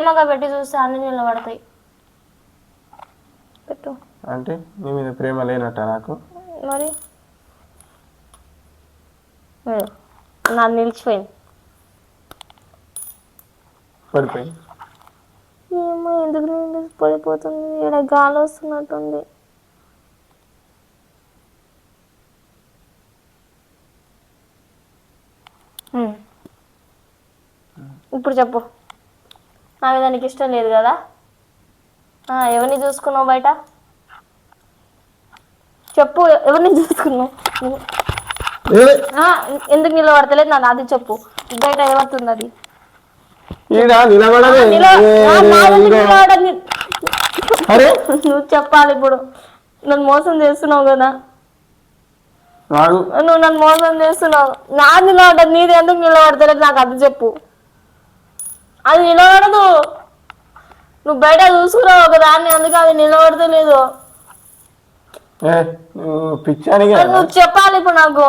ప్రేమగా పెట్టి చూస్తే అన్ని నిలబడతాయి. పెట్టు. అంటే నీ మీద ప్రేమ లేనట్ట నాకు? మరి నాకు నిలిచిపోయింది. పడిపోయింది. ఏమో ఎందుకు పడిపోతుంది, ఇక్కడ గాలి వస్తున్నట్టుంది. ఇప్పుడు చెప్పు, నా మీద నీకు ఇష్టం లేదు కదా? ఎవరిని చూసుకున్నావు బయట? చెప్పు, ఎవరిని చూసుకున్నావు? ఎందుకు నిలబడతలేదు నాకు అది చెప్పు. బయట ఎవరుతుంది అది? నువ్వు చెప్పాలి. ఇప్పుడు నన్ను మోసం చేస్తున్నావు కదా, నువ్వు నన్ను మోసం చేస్తున్నావు. నా నిలబడ్డది, నీది ఎందుకు నిలబడతలేదు నాకు అది చెప్పు. అది నిలబడదు, నువ్వు బయట చూసుకున్నావు ఒక దాన్ని, అందుకే అది నిలబడతలేదు. పిచ్చానికి నువ్వు చెప్పాలి ఇప్పుడు నాకు.